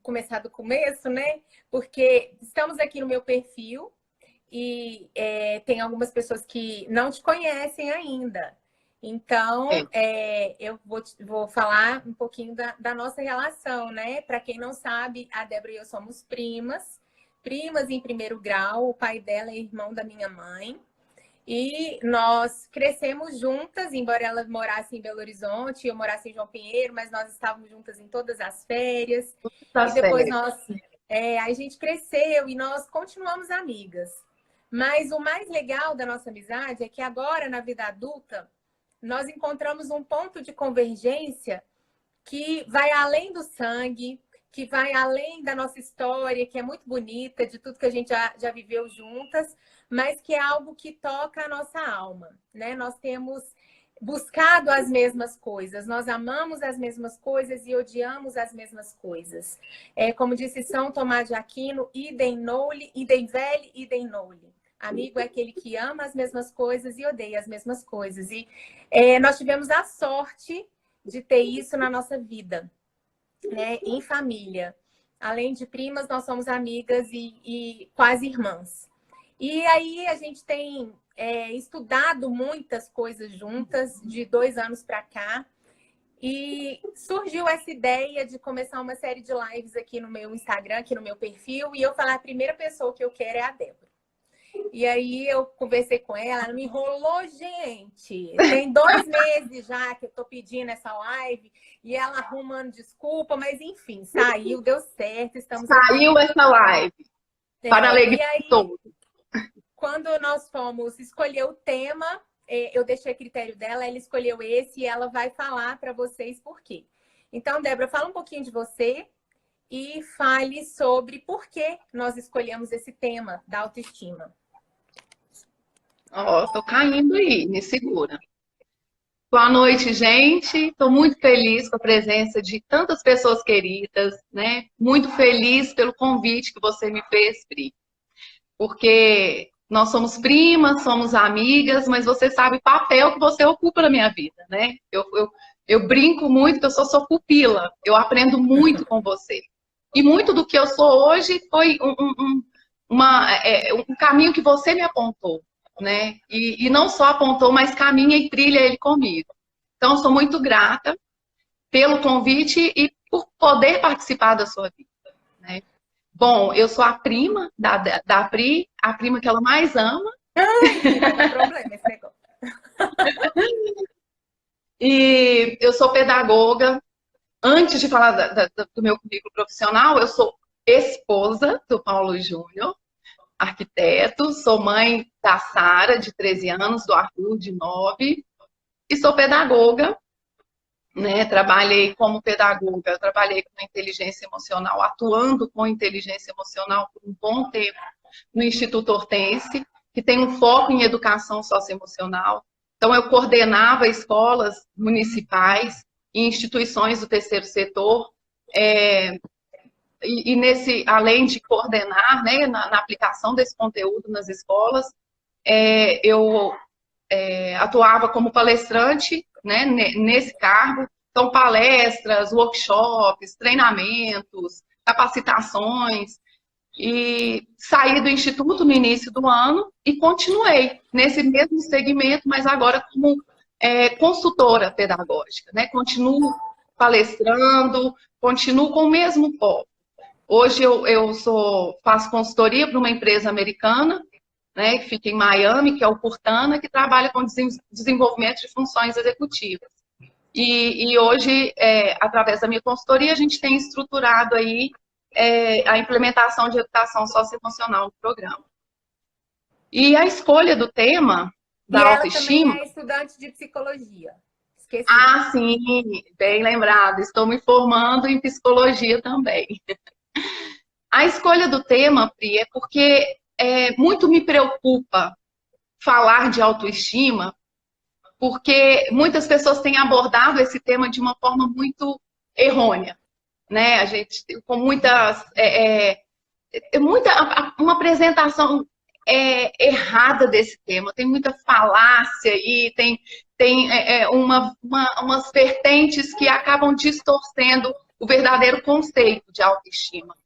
começar do começo, né? Porque estamos aqui no meu perfil e tem algumas pessoas que não te conhecem ainda. Então, eu vou falar um pouquinho da nossa relação, né? Para quem não sabe, a Débora e eu somos primas, primas em primeiro grau. O pai dela é irmão da minha mãe. E nós crescemos juntas, embora ela morasse em Belo Horizonte e eu morasse em João Pinheiro, mas nós estávamos juntas em todas as férias. Tá E depois certo. a gente cresceu e nós continuamos amigas. Mas o mais legal da nossa amizade é que agora, na vida adulta, nós encontramos um ponto de convergência que vai além do sangue, que vai além da nossa história, que é muito bonita, de tudo que a gente já viveu juntas, mas que é algo que toca a nossa alma, né? Nós temos buscado as mesmas coisas, nós amamos as mesmas coisas e odiamos as mesmas coisas. Como disse São Tomás de Aquino, idem noli, idem veli, idem noli. Amigo é aquele que ama as mesmas coisas e odeia as mesmas coisas. E nós tivemos a sorte de ter isso na nossa vida, né? Em família. Além de primas, nós somos amigas e quase irmãs. E aí a gente tem estudado muitas coisas juntas, de 2 anos para cá. E surgiu essa ideia de começar uma série de lives aqui no meu Instagram, aqui no meu perfil. E eu falar, a primeira pessoa que eu quero é a Débora. E aí eu conversei com ela me enrolou, gente. Tem 2 meses já que eu tô pedindo essa live e ela arrumando desculpa, mas enfim, saiu, deu certo, estamos aqui. Saiu essa live, para a alegria E de aí, todos. quando nós fomos escolher o tema, eu deixei a critério dela, ela escolheu esse e ela vai falar para vocês por quê. Então, Débora, fala um pouquinho de você e fale sobre por que nós escolhemos esse tema da autoestima. Ó, tô caindo aí, me segura. Boa noite, gente. Estou muito feliz com a presença de tantas pessoas queridas, né? Muito feliz pelo convite que você me fez, Pri. Porque nós somos primas, somos amigas, mas você sabe o papel que você ocupa na minha vida, né? Eu brinco muito que eu sou pupila, eu aprendo muito com você. E muito do que eu sou hoje foi um caminho que você me apontou, né? E não só apontou, mas caminha e trilha ele comigo. Então, sou muito grata pelo convite e por poder participar da sua vida, né? Bom, eu sou a prima da Pri, a prima que ela mais ama. Não tem problema esse negócio. E eu sou pedagoga. Antes de falar do meu currículo profissional, eu sou esposa do Paulo Júnior, arquiteto, sou mãe da Sara, de 13 anos, do Arthur, de 9, e sou pedagoga, né? Trabalhei como pedagoga, trabalhei com inteligência emocional, atuando com inteligência emocional por um bom tempo no Instituto Hortense, que tem um foco em educação socioemocional. Então, eu coordenava escolas municipais e instituições do terceiro setor, além de coordenar, né, na aplicação desse conteúdo nas escolas, eu atuava como palestrante, né, nesse cargo. Então, palestras, workshops, treinamentos, capacitações. E saí do Instituto no início do ano e continuei nesse mesmo segmento, mas agora como consultora pedagógica, né? Continuo palestrando, continuo com o mesmo foco. Hoje eu faço consultoria para uma empresa americana, né, que fica em Miami, que é o Cortana, que trabalha com desenvolvimento de funções executivas. E hoje, através da minha consultoria, a gente tem estruturado aí a implementação de educação socioemocional no programa. E a escolha do tema da autoestima... E ela também é estudante de psicologia. Esqueci. Ah, sim, bem lembrado. Estou me formando em psicologia também. A escolha do tema, Pri, é porque muito me preocupa falar de autoestima, porque muitas pessoas têm abordado esse tema de uma forma muito errônea, né? A gente com uma apresentação errada desse tema, tem muita falácia e tem umas vertentes que acabam distorcendo o verdadeiro conceito de autoestima.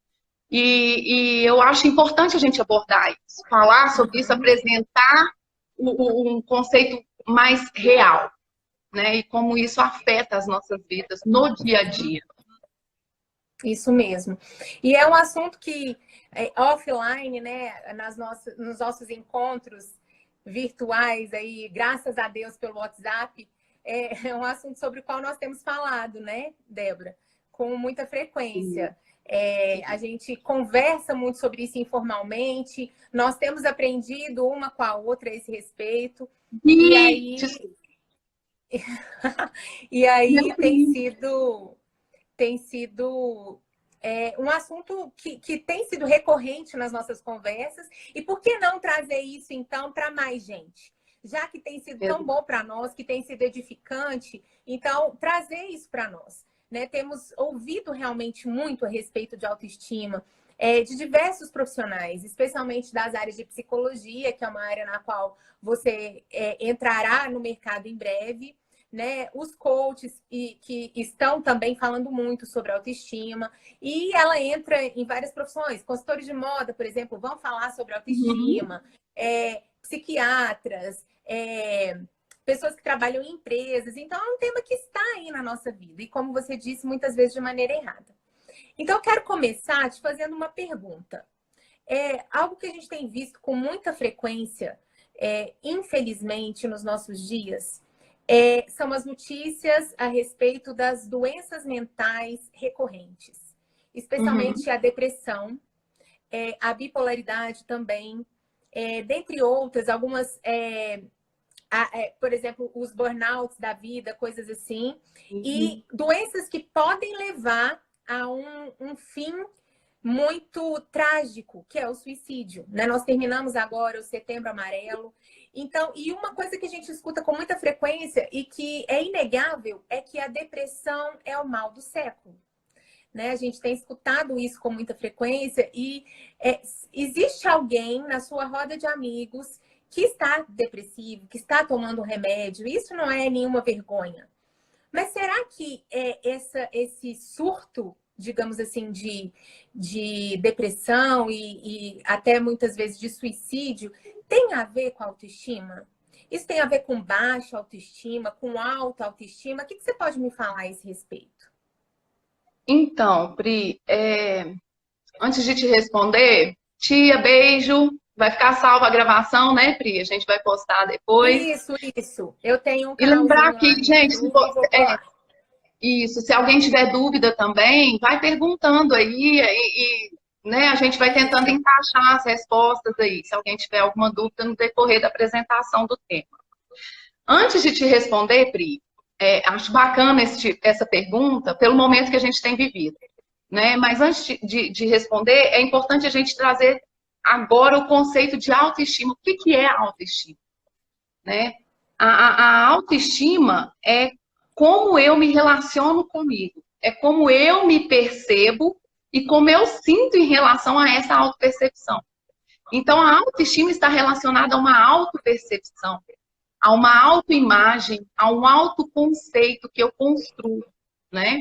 E eu acho importante a gente abordar isso, falar sobre isso, apresentar um conceito mais real, né? E como isso afeta as nossas vidas no dia a dia. Isso mesmo. E é um assunto que, offline, né, nos nossos encontros virtuais, aí, graças a Deus pelo WhatsApp, é um assunto sobre o qual nós temos falado, né, Débora? Com muita frequência. A gente conversa muito sobre isso informalmente, nós temos aprendido uma com a outra a esse respeito. E aí, e aí tem sido um assunto que tem sido recorrente nas nossas conversas. E por que não trazer isso, então, para mais gente? Já que tem sido tão bom para nós, que tem sido edificante, então, trazer isso para nós. Né? Temos ouvido realmente muito a respeito de autoestima, de diversos profissionais, especialmente das áreas de psicologia, que é uma área na qual você entrará no mercado em breve. Né, os coaches que estão também falando muito sobre autoestima, e ela entra em várias profissões. Consultores de moda, por exemplo, vão falar sobre autoestima, psiquiatras, pessoas que trabalham em empresas. Então, é um tema que está aí na nossa vida, e como você disse, muitas vezes de maneira errada. Então, eu quero começar te fazendo uma pergunta. Algo que a gente tem visto com muita frequência, infelizmente, nos nossos dias, são as notícias a respeito das doenças mentais recorrentes, especialmente a depressão, a bipolaridade também, dentre outras, algumas, por exemplo, os burnouts da vida, coisas assim, e doenças que podem levar a um fim muito trágico, que é o suicídio. Né? Nós terminamos agora o Setembro Amarelo. Então, e uma coisa que a gente escuta com muita frequência e que é inegável é que a depressão é o mal do século. Né? A gente tem escutado isso com muita frequência e existe alguém na sua roda de amigos que está depressivo, que está tomando remédio. Isso não é nenhuma vergonha. Mas será que esse surto, digamos assim, de depressão e até muitas vezes de suicídio, tem a ver com a autoestima? Isso tem a ver com baixa autoestima, com alta autoestima? O que você pode me falar a esse respeito? Então, Pri, antes de te responder, tia, beijo. Vai ficar salva a gravação, né, Pri? A gente vai postar depois. Isso. Eu tenho um E lembrar que, lá, gente, isso, se alguém tiver dúvida também, vai perguntando aí, né, a gente vai tentando encaixar as respostas aí, se alguém tiver alguma dúvida no decorrer da apresentação do tema. Antes de te responder, Pri, acho bacana essa pergunta pelo momento que a gente tem vivido, né? Mas antes de responder, é importante a gente trazer agora o conceito de autoestima. O que é autoestima? Né? A autoestima é como eu me relaciono comigo, é como eu me percebo e como eu sinto em relação a essa autopercepção. Então, a autoestima está relacionada a uma autopercepção, a uma autoimagem, a um autoconceito que eu construo, né?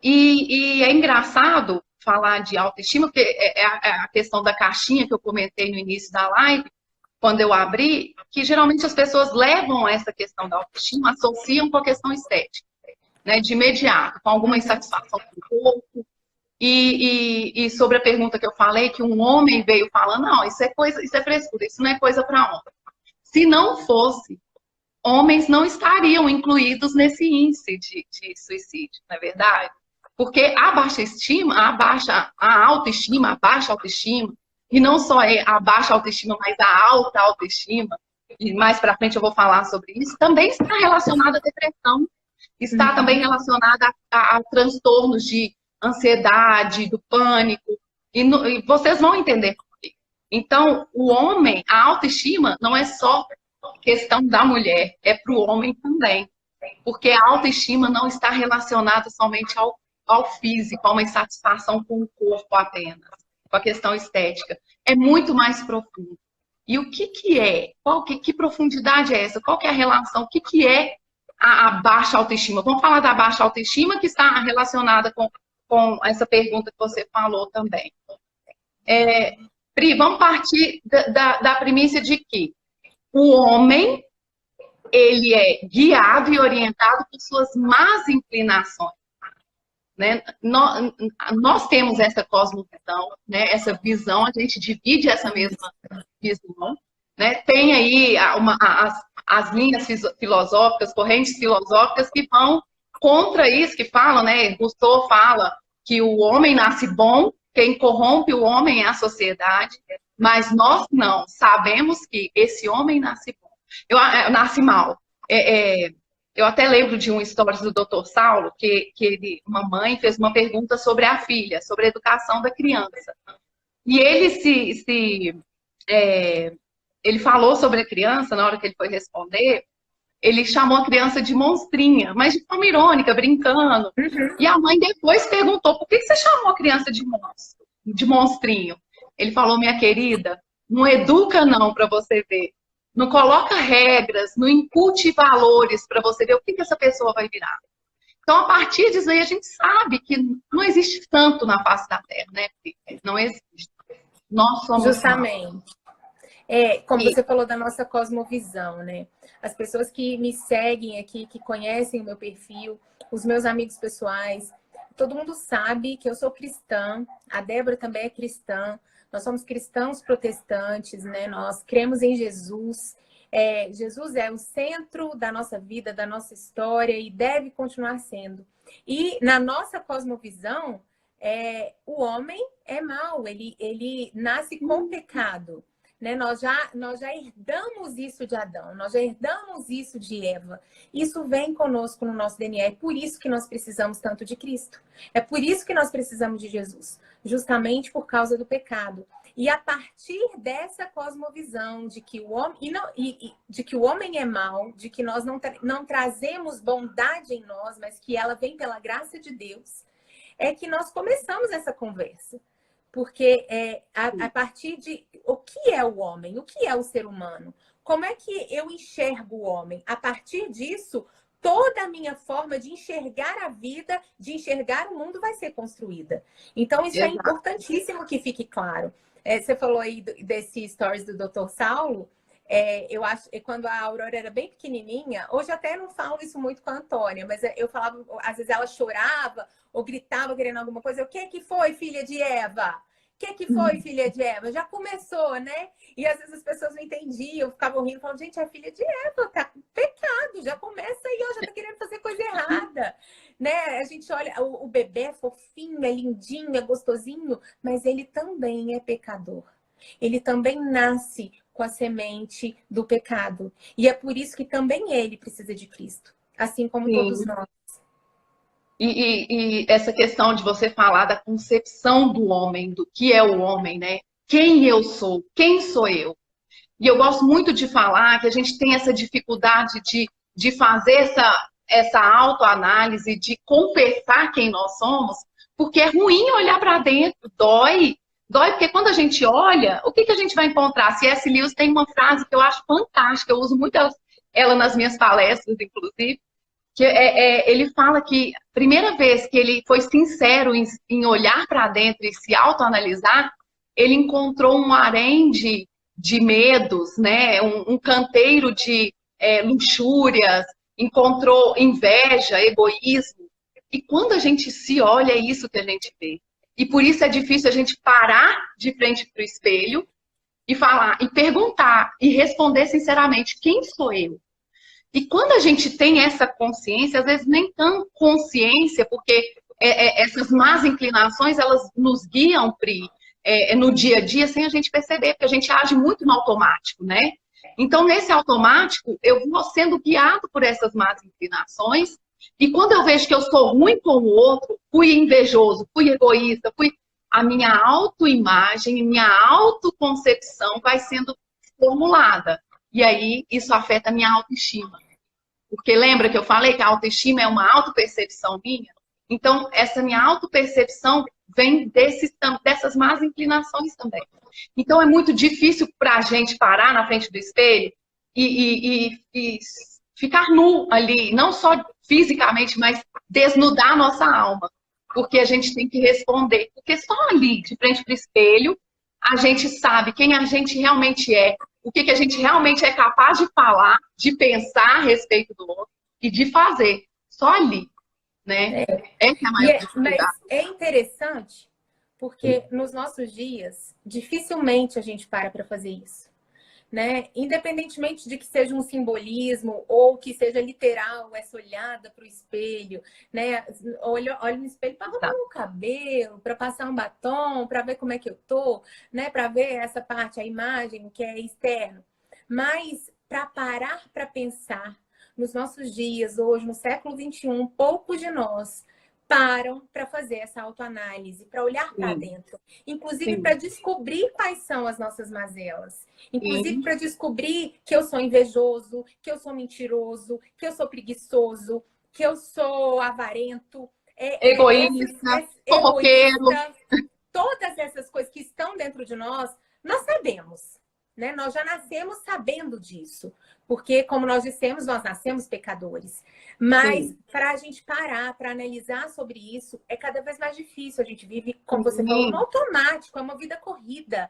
E é engraçado falar de autoestima, porque é a questão da caixinha que eu comentei no início da live, quando eu abri, que geralmente as pessoas levam essa questão da autoestima, associam com a questão estética, né, de imediato, com alguma insatisfação com o corpo. E sobre a pergunta que eu falei, que um homem veio falando, não, isso é frescura, isso não é coisa para homem. Se não fosse, homens não estariam incluídos nesse índice de suicídio, não é verdade? Porque a baixa estima, a autoestima, a baixa autoestima, e não só a baixa autoestima, mas a alta autoestima, e mais para frente eu vou falar sobre isso, também está relacionada à depressão, está também relacionada a transtornos de ansiedade, do pânico, e vocês vão entender por quê. Então, o homem, a autoestima não é só questão da mulher, é para o homem também, porque a autoestima não está relacionada somente ao físico, a uma insatisfação com o corpo apenas, com a questão estética. É muito mais profundo. E o que é? Que profundidade é essa? Qual que é a relação? O que é a baixa autoestima? Vamos falar da baixa autoestima, que está relacionada com essa pergunta que você falou também. Pri, vamos partir da premissa de que o homem, ele é guiado e orientado por suas más inclinações. Né? Nós temos essa cosmovisão, né? Essa visão, a gente divide essa mesma visão. Né? Tem aí as linhas filosóficas, correntes filosóficas que vão contra isso, que falam, né? Rousseau fala que o homem nasce bom, quem corrompe o homem é a sociedade, mas nós não sabemos que esse homem nasce bom. Nasce mal. Eu até lembro de um stories do Dr. Saulo, que uma mãe fez uma pergunta sobre a filha, sobre a educação da criança. E ele falou sobre a criança, na hora que ele foi responder, ele chamou a criança de monstrinha, mas de forma irônica, brincando. Uhum. E a mãe depois perguntou, por que você chamou a criança de monstrinho? Ele falou, minha querida, não educa não para você ver. Não coloca regras, não incute valores para você ver o que essa pessoa vai virar. Então, a partir disso aí, a gente sabe que não existe santo na face da Terra, né? Não existe. Nós somos... Justamente. Como você falou da nossa cosmovisão, né? As pessoas que me seguem aqui, que conhecem o meu perfil, os meus amigos pessoais, todo mundo sabe que eu sou cristã, a Débora também é cristã, nós somos cristãos protestantes, né? Nós cremos em Jesus. Jesus é o centro da nossa vida, da nossa história e deve continuar sendo. E na nossa cosmovisão, o homem é mau, ele nasce com pecado. Né? Nós já herdamos isso de Adão, nós já herdamos isso de Eva. Isso vem conosco no nosso DNA. É por isso que nós precisamos tanto de Cristo. É por isso que nós precisamos de Jesus. Justamente por causa do pecado. E a partir dessa cosmovisão de que o homem, de que o homem é mau, de que nós não trazemos bondade em nós, mas que ela vem pela graça de Deus, é que nós começamos essa conversa. Porque a partir de o que é o homem, o que é o ser humano, como é que eu enxergo o homem? A partir disso, toda a minha forma de enxergar a vida, de enxergar o mundo vai ser construída. Então, isso é importantíssimo que fique claro. Você falou aí desse stories do Dr. Saulo. Eu acho que quando a Aurora era bem pequenininha, hoje até não falo isso muito com a Antônia, mas eu falava, às vezes ela chorava ou gritava querendo alguma coisa. O que foi, filha de Eva? O que foi, filha de Eva? Já começou, né? E às vezes as pessoas não entendiam, ficavam rindo, falavam, gente, é filha de Eva, tá pecado, já começa aí, ó, já tá querendo fazer coisa errada, né? A gente olha, o bebê é fofinho, é lindinho, é gostosinho, mas ele também é pecador. Ele também nasce com a semente do pecado. E é por isso que também ele precisa de Cristo, assim como todos nós. E essa questão de você falar da concepção do homem, do que é o homem, né? Quem eu sou? Quem sou eu? E eu gosto muito de falar que a gente tem essa dificuldade de fazer essa autoanálise, de confessar quem nós somos, porque é ruim olhar para dentro, dói. Dói porque quando a gente olha, o que a gente vai encontrar? C.S. Lewis tem uma frase que eu acho fantástica, eu uso muito ela nas minhas palestras, inclusive, que ele fala que a primeira vez que ele foi sincero em olhar para dentro e se autoanalisar, ele encontrou um harém de medos, né? Um canteiro de luxúrias, encontrou inveja, egoísmo. E quando a gente se olha, é isso que a gente vê. E por isso é difícil a gente parar de frente para o espelho e falar, e perguntar, e responder sinceramente, quem sou eu? E quando a gente tem essa consciência, às vezes nem tão consciência, porque essas más inclinações, elas nos guiam, Pri, no dia a dia, sem a gente perceber, porque a gente age muito no automático, né? Então, nesse automático, eu vou sendo guiado por essas más inclinações, e quando eu vejo que eu sou ruim com o outro, fui invejoso, fui egoísta, a minha autoimagem, minha autoconcepção vai sendo formulada. E aí, isso afeta a minha autoestima. Porque lembra que eu falei que a autoestima é uma autopercepção minha? Então, essa minha autopercepção vem dessas más inclinações também. Então, é muito difícil para a gente parar na frente do espelho e ficar nu ali, não só fisicamente, mas desnudar a nossa alma. Porque a gente tem que responder. Porque só ali, de frente para o espelho, a gente sabe quem a gente realmente é, o que a gente realmente é capaz de falar, de pensar a respeito do outro e de fazer. Só ali, né? Essa é a maior Mas dificuldade. é interessante porque nos nossos dias, dificilmente a gente para fazer isso. Né? Independentemente de que seja um simbolismo ou que seja literal, essa olhada para o espelho, né? Olha no espelho para arrumar o cabelo, para passar um batom, para ver como é que eu tô, né? Para ver essa parte, a imagem que é externo. Mas para parar para pensar nos nossos dias, hoje, no século XXI, poucos de nós param para fazer essa autoanálise, para olhar para dentro, inclusive para descobrir quais são as nossas mazelas, inclusive para descobrir que eu sou invejoso, que eu sou mentiroso, que eu sou preguiçoso, que eu sou avarento, Egoísta, fofoqueiro. todas essas coisas que estão dentro de nós, nós sabemos. Né? Nós já nascemos sabendo disso, porque, como nós dissemos, nós nascemos pecadores. Mas para a gente parar, para analisar sobre isso, é cada vez mais difícil. A gente vive, como você falou, no automático, é uma vida corrida.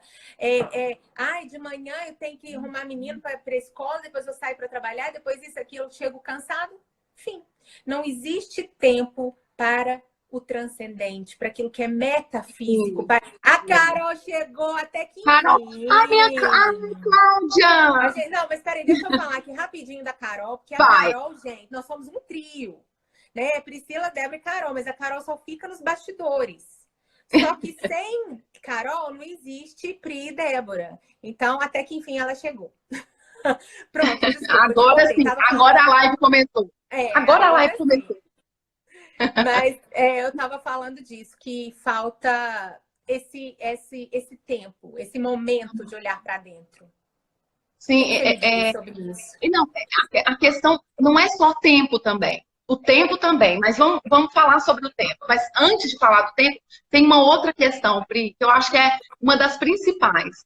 Ai, de manhã eu tenho que arrumar menino para a escola, depois eu saio para trabalhar, depois isso aqui eu chego cansado. Enfim, não existe tempo para o transcendente, para aquilo que é metafísico. A Carol chegou até que Carol, minha Cláudia! Não, mas peraí, deixa eu falar aqui rapidinho da Carol, porque a Carol, gente, nós somos um trio, né? Priscila, Débora e Carol, mas a Carol só fica nos bastidores. Só que sem Carol não existe Pri e Débora. Então, até que enfim ela chegou. Pronto, desculpa. Agora sim, agora a live começou. Agora a live começou. Mas eu estava falando disso, que falta esse tempo, esse momento de olhar para dentro. Sim, sobre isso? Não, a questão não é só tempo também. O tempo também, mas vamos falar sobre o tempo. Mas antes de falar do tempo, tem uma outra questão, Pri, que eu acho que é uma das principais,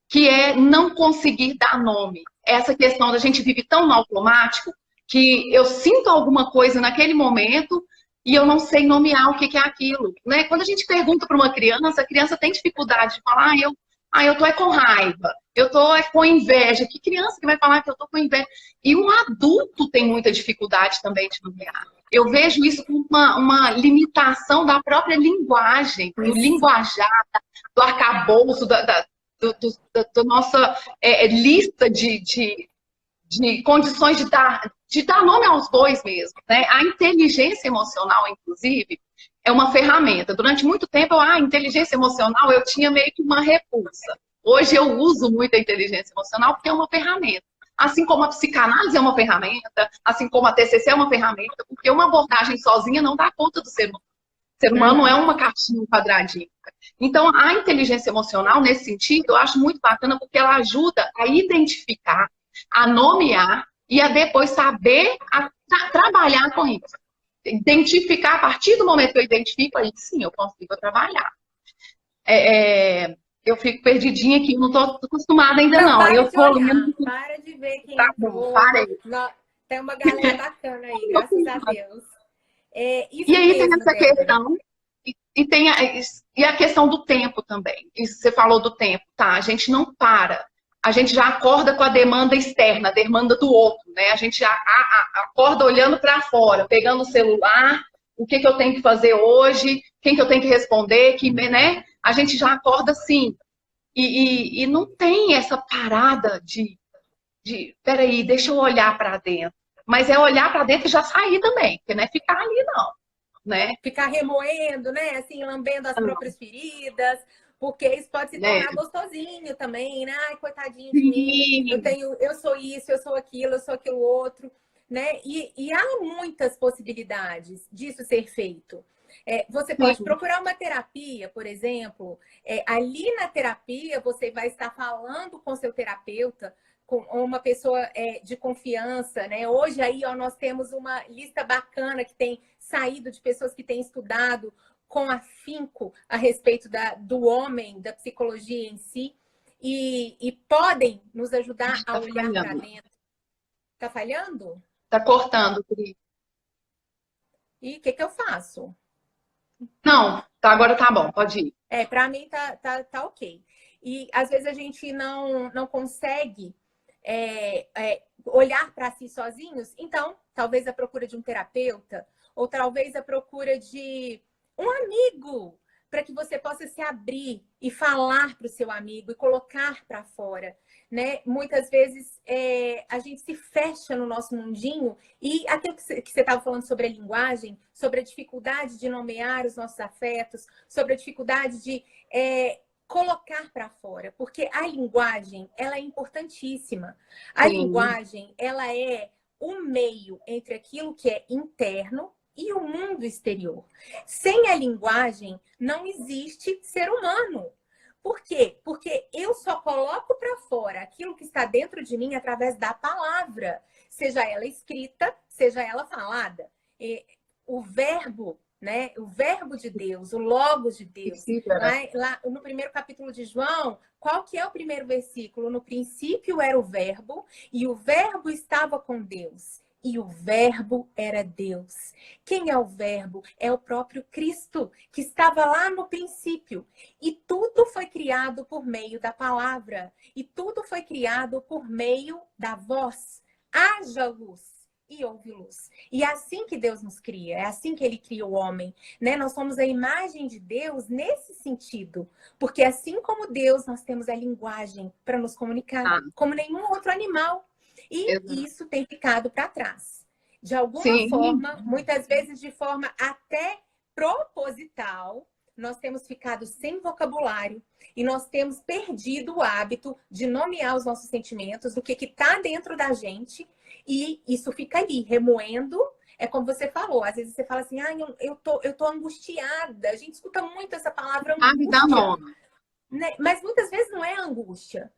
que é não conseguir dar nome. Essa questão da gente vive tão no automático que eu sinto alguma coisa naquele momento e eu não sei nomear o que é aquilo. Né? Quando a gente pergunta para uma criança, a criança tem dificuldade de falar, eu tô com raiva, eu tô com inveja. Que criança que vai falar que eu tô com inveja? E um adulto tem muita dificuldade também de nomear. Eu vejo isso como uma limitação da própria linguagem, do linguajar, do arcabouço, da nossa lista de condições de dar nome aos bois mesmo. Né? A inteligência emocional, inclusive, é uma ferramenta. Durante muito tempo, a inteligência emocional eu tinha meio que uma repulsa. Hoje eu uso muito a inteligência emocional porque é uma ferramenta. Assim como a psicanálise é uma ferramenta, assim como a TCC é uma ferramenta, porque uma abordagem sozinha não dá conta do ser humano. O ser humano não é uma caixinha, um quadradinho. Então, a inteligência emocional, nesse sentido, eu acho muito bacana porque ela ajuda a identificar, a nomear e a depois saber trabalhar com isso. Identificar, a partir do momento que eu identifico, aí sim eu consigo trabalhar. Eu fico perdidinha aqui, não estou acostumada ainda não. Para eu de olhar, para de ver quem entrou. Tem uma galera bacana aí, graças a Deus. E aí tem essa questão, e a questão do tempo também. Isso você falou do tempo, tá? A gente não para. A gente já acorda com a demanda externa, a demanda do outro, né? A gente já acorda olhando para fora, pegando o celular, o que eu tenho que fazer hoje, quem que eu tenho que responder, né? A gente já acorda assim. E não tem essa parada de peraí, deixa eu olhar para dentro. Mas é olhar para dentro e já sair também, porque não é ficar ali, não. Né? Ficar remoendo, né? Assim, lambendo as próprias feridas. Porque isso pode se tornar gostosinho também, né? Ai, coitadinho de mim, eu sou isso, eu sou aquilo outro, né? E há muitas possibilidades disso ser feito. Você pode procurar uma terapia, por exemplo. Ali na terapia, você vai estar falando com seu terapeuta, com uma pessoa de confiança, né? Hoje aí, ó, nós temos uma lista bacana que tem saído de pessoas que têm estudado com afinco a respeito do homem, da psicologia em si, e podem nos ajudar a olhar para dentro. Tá falhando? Tá cortando, Cris. E o que que eu faço? Não, tá, agora tá bom, pode ir. Para mim tá ok. E às vezes a gente não consegue olhar para si sozinhos, então talvez a procura de um terapeuta, ou talvez a procura de um amigo, para que você possa se abrir e falar para o seu amigo e colocar para fora. Né? Muitas vezes a gente se fecha no nosso mundinho e aquilo que você estava falando sobre a linguagem, sobre a dificuldade de nomear os nossos afetos, sobre a dificuldade de colocar para fora, porque a linguagem ela é importantíssima. A Sim. linguagem ela é o meio entre aquilo que é interno e o mundo exterior. Sem a linguagem não existe ser humano. Por quê? Porque eu só coloco para fora aquilo que está dentro de mim através da palavra, seja ela escrita, seja ela falada. O verbo, né? O verbo de Deus, o logos de Deus. Lá no primeiro capítulo de João, qual que é o primeiro versículo? No princípio era o verbo, e o verbo estava com Deus. E o verbo era Deus. Quem é o verbo? É o próprio Cristo, que estava lá no princípio. E tudo foi criado por meio da palavra. E tudo foi criado por meio da voz. Haja luz. E houve luz. E é assim que Deus nos cria, é assim que ele cria o homem, né? Nós somos a imagem de Deus nesse sentido, porque assim como Deus, nós temos a linguagem para nos comunicar, como nenhum outro animal. E isso tem ficado para trás. De alguma forma, muitas vezes de forma até proposital, nós temos ficado sem vocabulário e nós temos perdido o hábito de nomear os nossos sentimentos, do que está dentro da gente, e isso fica ali, remoendo. É como você falou, às vezes você fala assim, eu tô angustiada. A gente escuta muito essa palavra angústia, né? Mas muitas vezes não é angústia.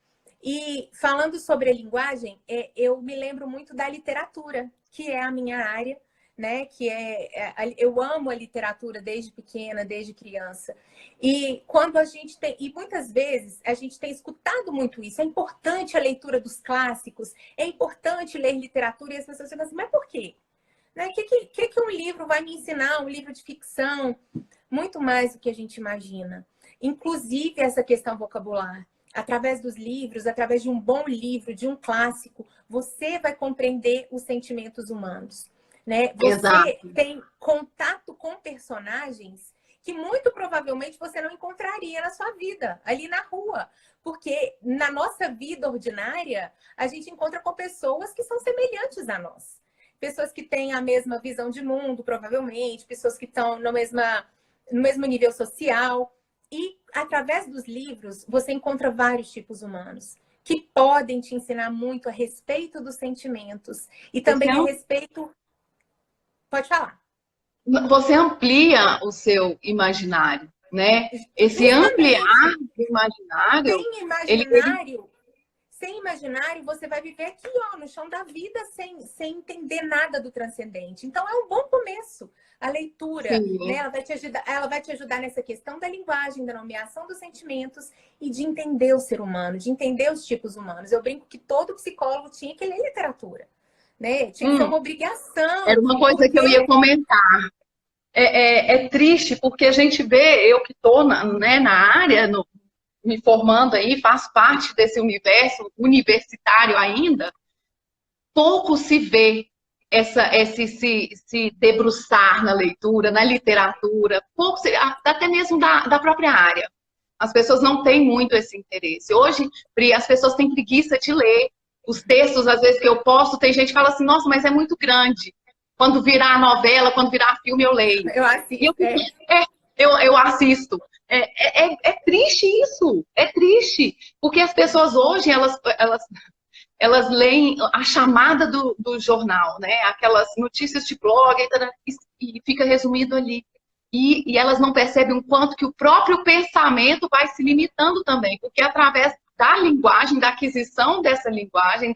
E falando sobre a linguagem, eu me lembro muito da literatura, que é a minha área, né? Eu amo a literatura desde pequena, desde criança. E quando a gente tem, e muitas vezes a gente tem escutado muito isso. É importante a leitura dos clássicos, é importante ler literatura, e as pessoas ficam assim, mas por quê? Né? O que um livro vai me ensinar? Um livro de ficção? Muito mais do que a gente imagina. Inclusive essa questão vocabular. Através dos livros, através de um bom livro, de um clássico, você vai compreender os sentimentos humanos, né? Você tem contato com personagens que muito provavelmente você não encontraria na sua vida, ali na rua. Porque na nossa vida ordinária, a gente encontra com pessoas que são semelhantes a nós. Pessoas que têm a mesma visão de mundo, provavelmente, pessoas que estão no mesmo nível social. E através dos livros, você encontra vários tipos humanos que podem te ensinar muito a respeito dos sentimentos e também a respeito... Pode falar. Você amplia o seu imaginário, né? Esse ampliar o imaginário... Sem imaginário, você vai viver aqui, ó, no chão da vida, sem entender nada do transcendente. Então, é um bom começo. A leitura, né? Ela vai te ajudar nessa questão da linguagem, da nomeação dos sentimentos e de entender o ser humano, de entender os tipos humanos. Eu brinco que todo psicólogo tinha que ler literatura, né? Tinha que ser uma obrigação. Era uma coisa que eu ia comentar. É triste, porque a gente vê, eu que estou na área, me formando aí, faço parte desse universo universitário ainda, pouco se vê se debruçar na leitura, na literatura, pouco até mesmo da própria área. As pessoas não têm muito esse interesse. Hoje, as pessoas têm preguiça de ler os textos, às vezes, que eu posto, tem gente que fala assim, nossa, mas é muito grande. Quando virar novela, quando virar filme, eu leio. Eu assisto. Eu assisto. É triste isso, é triste, porque as pessoas hoje, elas leem a chamada do jornal, né? Aquelas notícias de blog, e fica resumido ali. E elas não percebem o quanto que o próprio pensamento vai se limitando também, porque através da linguagem, da aquisição dessa linguagem,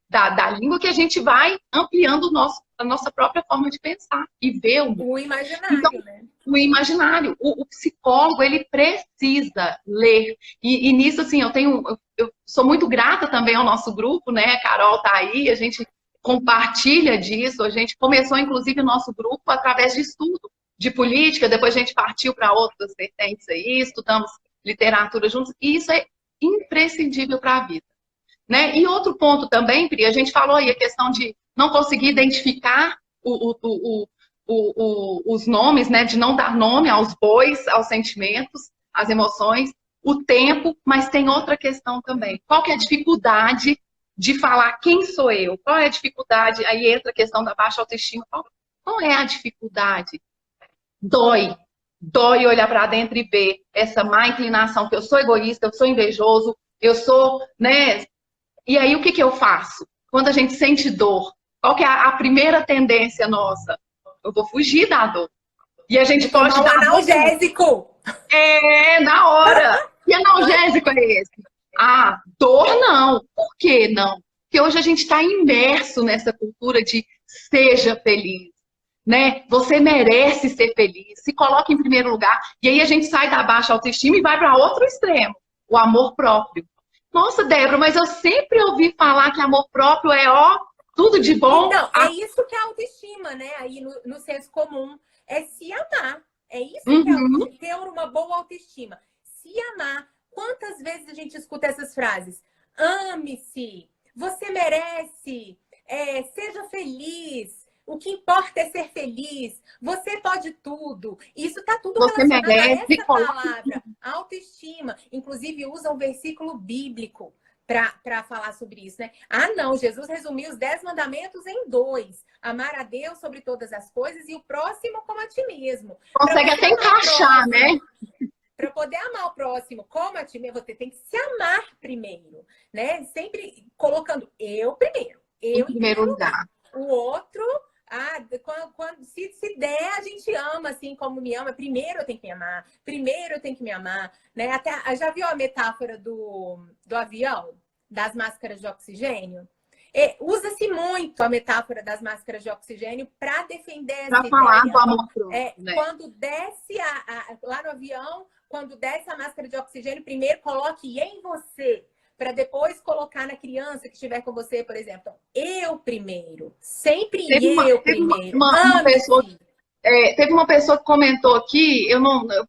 da língua, que a gente vai ampliando a nossa própria forma de pensar e ver o mundo. O imaginário, então, né? O imaginário. O psicólogo, ele precisa ler. E nisso, assim, eu sou muito grata também ao nosso grupo, né? A Carol tá aí, a gente compartilha disso. A gente começou, inclusive, o nosso grupo através de estudo de política, depois a gente partiu para outras vertentes aí, estudamos literatura juntos, e isso é imprescindível para a vida. Né? E outro ponto também, Pri, a gente falou aí a questão de não conseguir identificar os nomes, né? De não dar nome aos bois, aos sentimentos, às emoções, o tempo, mas tem outra questão também. Qual que é a dificuldade de falar quem sou eu? Qual é a dificuldade? Aí entra a questão da baixa autoestima. Qual é a dificuldade? Dói. Dói olhar para dentro e ver essa má inclinação, que eu sou egoísta, eu sou invejoso, eu sou, né? E aí o que eu faço? Quando a gente sente dor, qual que é a primeira tendência nossa? Eu vou fugir da dor. E a gente pode dar um analgésico. Na hora. Que analgésico é esse? Ah, dor não. Por que não? Porque hoje a gente está imerso nessa cultura de seja feliz, né? Você merece ser feliz, se coloca em primeiro lugar. E aí a gente sai da baixa autoestima e vai para outro extremo, o amor próprio. Nossa, Débora, mas eu sempre ouvi falar que amor próprio é, tudo de bom. Então, é isso que é autoestima, né? Aí no senso comum, é se amar. É isso que é ter uma boa autoestima. Se amar. Quantas vezes a gente escuta essas frases? Ame-se, você merece, seja feliz, o que importa é ser feliz, você pode tudo. Isso está tudo relacionado a essa palavra, autoestima. Inclusive, usa um versículo bíblico para falar sobre isso, né? Ah, não, Jesus resumiu os 10 mandamentos em 2. Amar a Deus sobre todas as coisas e o próximo como a ti mesmo. Consegue até encaixar, né? Para poder amar o próximo como a ti mesmo, você tem que se amar primeiro, né? Sempre colocando eu primeiro. Eu em primeiro lugar. O outro, se der, a gente ama assim como me ama. Primeiro eu tenho que me amar. Primeiro eu tenho que me amar. Né? Até, já viu a metáfora do avião? Das máscaras de oxigênio? Usa-se muito a metáfora das máscaras de oxigênio para defender essa ideia. Falar do amor próprio, né? Quando desce lá no avião, quando desce a máscara de oxigênio, primeiro coloque em você, para depois colocar na criança que estiver com você, por exemplo. Então, eu primeiro. Sempre eu primeiro. Teve uma pessoa que comentou aqui, eu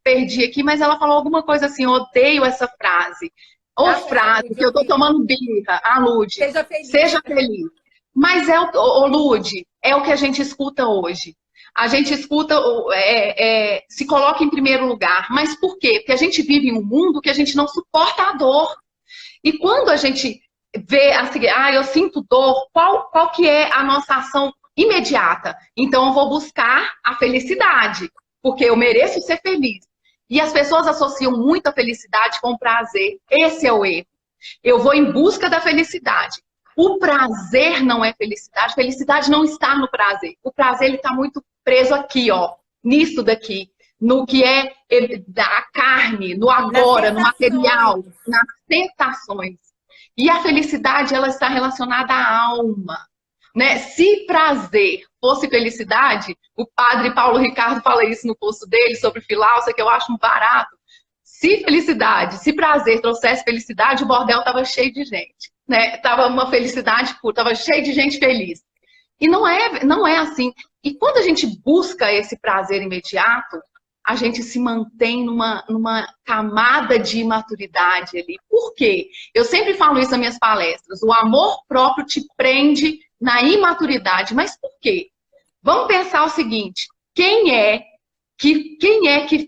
perdi aqui, mas ela falou alguma coisa assim, eu odeio essa frase. Ou frase, que eu tô tomando birra, Lude. Seja feliz. Seja feliz. Mas Lude, é o que a gente escuta hoje. A gente escuta, se coloca em primeiro lugar. Mas por quê? Porque a gente vive em um mundo que a gente não suporta a dor. E quando a gente vê assim, eu sinto dor, qual que é a nossa ação imediata? Então eu vou buscar a felicidade, porque eu mereço ser feliz. E as pessoas associam muito a felicidade com o prazer. Esse é o erro. Eu vou em busca da felicidade. O prazer não é felicidade. Felicidade não está no prazer. O prazer ele está muito preso aqui, nisso daqui. No que é da carne, no agora, no material, nas sensações. E a felicidade, ela está relacionada à alma. Né? Se prazer fosse felicidade, o padre Paulo Ricardo fala isso no curso dele sobre Filauça, que eu acho um barato. Se prazer trouxesse felicidade, o bordel estava cheio de gente. Né? Tava uma felicidade pura, estava cheio de gente feliz. E não é assim. E quando a gente busca esse prazer imediato, a gente se mantém numa camada de imaturidade ali. Por quê? Eu sempre falo isso nas minhas palestras. O amor próprio te prende na imaturidade. Mas por quê? Vamos pensar o seguinte. Quem é que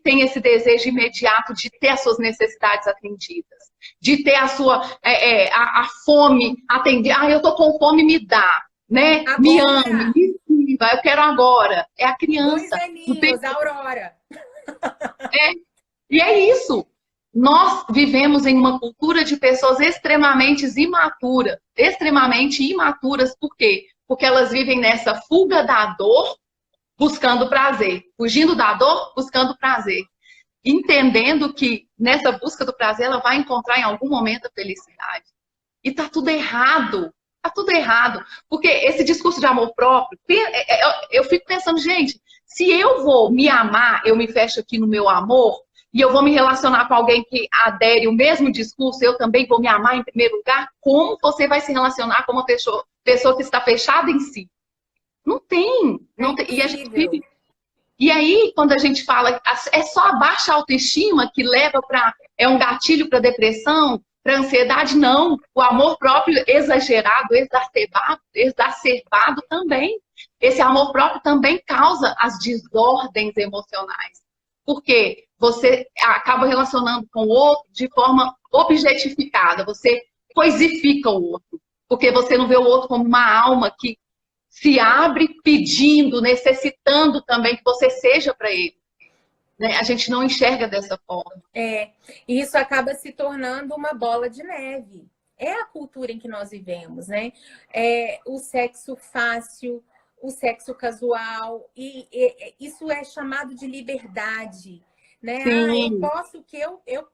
tem esse desejo imediato de ter as suas necessidades atendidas? De ter a sua a fome atendida. Eu tô com fome, me dá. Né? Agora. Me ame, me sirva, eu quero agora. É a criança. Aurora. E é isso. Nós vivemos em uma cultura de pessoas extremamente imaturas. Por quê? Porque elas vivem nessa fuga da dor, buscando prazer. Fugindo da dor, buscando prazer. Entendendo que nessa busca do prazer, ela vai encontrar em algum momento a felicidade. E tá tudo errado. Tá tudo errado. Porque esse discurso de amor próprio, eu fico pensando, gente, se eu vou me amar, eu me fecho aqui no meu amor, e eu vou me relacionar com alguém que adere o mesmo discurso, eu também vou me amar em primeiro lugar, como você vai se relacionar com uma pessoa que está fechada em si? Não tem, não tem. E a gente vive. E aí, quando a gente fala, é só a baixa autoestima que leva para. É um gatilho para depressão, para ansiedade? Não. O amor próprio exagerado, exacerbado também. Esse amor próprio também causa as desordens emocionais. Porque você acaba relacionando com o outro de forma objetificada. Você coisifica o outro. Porque você não vê o outro como uma alma que se abre pedindo, necessitando também que você seja para ele. Né? A gente não enxerga dessa forma. E isso acaba se tornando uma bola de neve. É a cultura em que nós vivemos, né? O sexo fácil, o sexo casual, e isso é chamado de liberdade. Né? Eu posso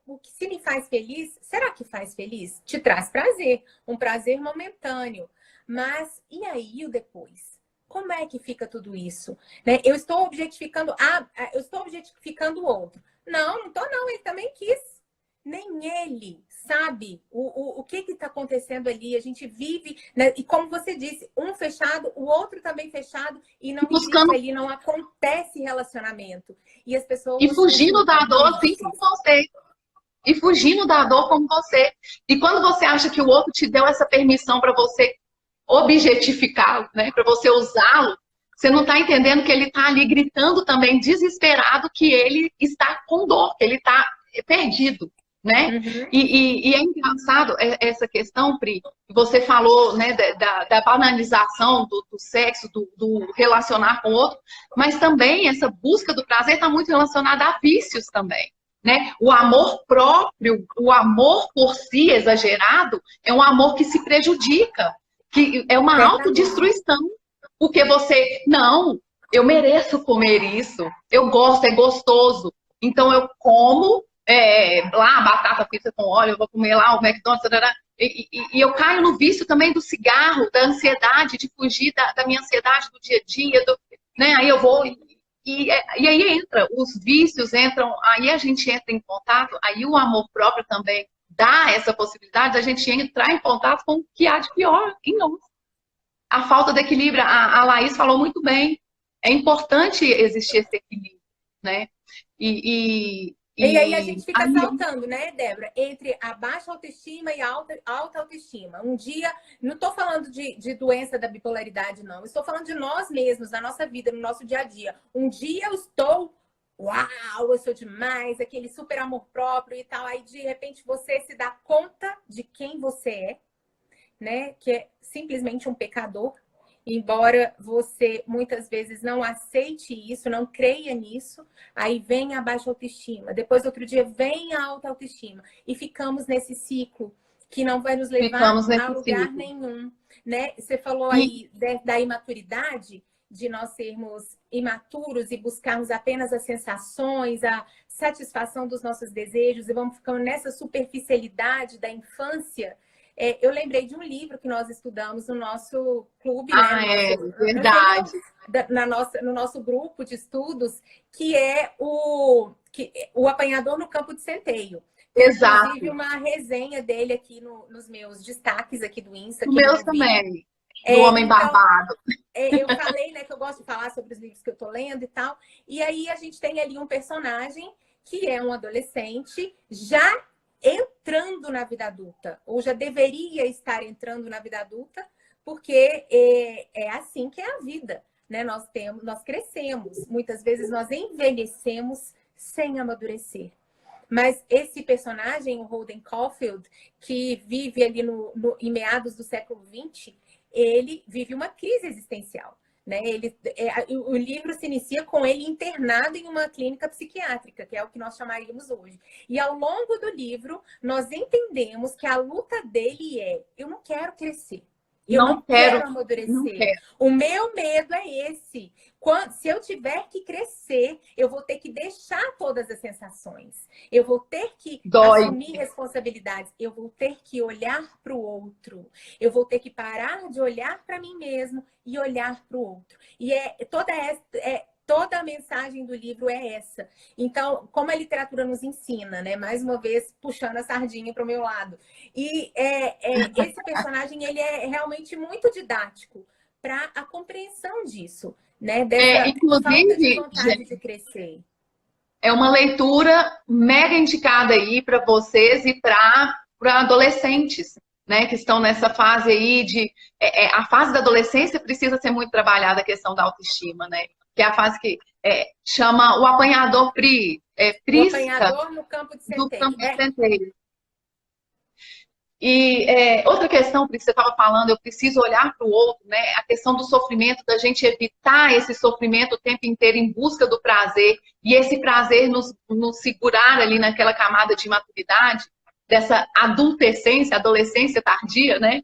o que se me faz feliz, será que faz feliz? Te traz prazer, um prazer momentâneo. Mas e aí o depois? Como é que fica tudo isso? Né? Eu estou objetificando o outro. Não estou não, ele também quis. Nem ele sabe o que está acontecendo ali. A gente vive, né? E como você disse, um fechado, o outro também fechado, e não existe ali, não acontece relacionamento. E as pessoas. E fugindo da dor, assim como você. E fugindo da dor como você. E quando você acha que o outro te deu essa permissão para você objetificá-lo, né? Para você usá-lo, você não está entendendo que ele está ali gritando também, desesperado, que ele está com dor, que ele está perdido. Né? Uhum. E é engraçado essa questão, Pri, você falou, né, da banalização do sexo, do relacionar com o outro, mas também essa busca do prazer está muito relacionada a vícios também. Né? O amor próprio, o amor por si exagerado, é um amor que se prejudica, que é uma autodestruição, porque você, não, eu mereço comer isso, eu gosto, é gostoso, então eu como lá, batata frita com óleo, eu vou comer lá o McDonald's, e eu caio no vício também do cigarro, da ansiedade, de fugir da minha ansiedade do dia a dia, né? Aí eu vou, e aí entra, os vícios entram, aí a gente entra em contato, aí o amor próprio também dá essa possibilidade da gente entrar em contato com o que há de pior em nós. A falta de equilíbrio, a Laís falou muito bem, é importante existir esse equilíbrio, né? E aí a gente fica saltando, né, Débora? Entre a baixa autoestima e a alta autoestima. Um dia, não estou falando de doença da bipolaridade, não. Estou falando de nós mesmos, da nossa vida, no nosso dia a dia. Um dia eu estou, uau, eu sou demais, aquele super amor próprio e tal. Aí, de repente, você se dá conta de quem você é, né? Que é simplesmente um pecador. Embora você muitas vezes não aceite isso, não creia nisso, aí vem a baixa autoestima. Depois, outro dia, vem a alta autoestima. E ficamos nesse ciclo que não vai nos levar a lugar nenhum. Né? Você falou aí da imaturidade, de nós sermos imaturos e buscarmos apenas as sensações, a satisfação dos nossos desejos, e vamos ficando nessa superficialidade da infância. Eu lembrei de um livro que nós estudamos no nosso clube, né? Verdade. No nosso grupo de estudos, que é o Apanhador no Campo de Centeio. Exato. Inclusive uma resenha dele aqui nos meus destaques aqui do Insta. Meus também. Do Homem Barbado. Eu falei, né, que eu gosto de falar sobre os livros que eu tô lendo e tal. E aí a gente tem ali um personagem que é um adolescente já entrando na vida adulta, ou já deveria estar entrando na vida adulta, porque é assim que é a vida, né? Nós crescemos, muitas vezes nós envelhecemos sem amadurecer. Mas esse personagem, o Holden Caulfield, que vive ali em meados do século XX, ele vive uma crise existencial. Né? O livro se inicia com ele internado em uma clínica psiquiátrica, que é o que nós chamaríamos hoje. E ao longo do livro, nós entendemos que a luta dele eu não quero crescer. Eu não quero amadurecer. Não quero. O meu medo é esse. Se eu tiver que crescer, eu vou ter que deixar todas as sensações. Eu vou ter que assumir responsabilidades. Eu vou ter que olhar para o outro. Eu vou ter que parar de olhar para mim mesmo e olhar para o outro. E toda a mensagem do livro é essa. Então, como a literatura nos ensina, né? Mais uma vez, puxando a sardinha para o meu lado. E esse personagem, ele é realmente muito didático para a compreensão disso, né? Dessa falta de vontade gente, de crescer. é uma leitura mega indicada aí para vocês e para adolescentes, né, que estão nessa fase aí de... a fase da adolescência precisa ser muito trabalhada a questão da autoestima, né? Que é a fase que chama o apanhador O apanhador no campo de centeio. E outra questão, porque você estava falando, eu preciso olhar para o outro, né? A questão do sofrimento, da gente evitar esse sofrimento o tempo inteiro em busca do prazer, e esse prazer nos segurar ali naquela camada de maturidade, dessa adolescência tardia, né?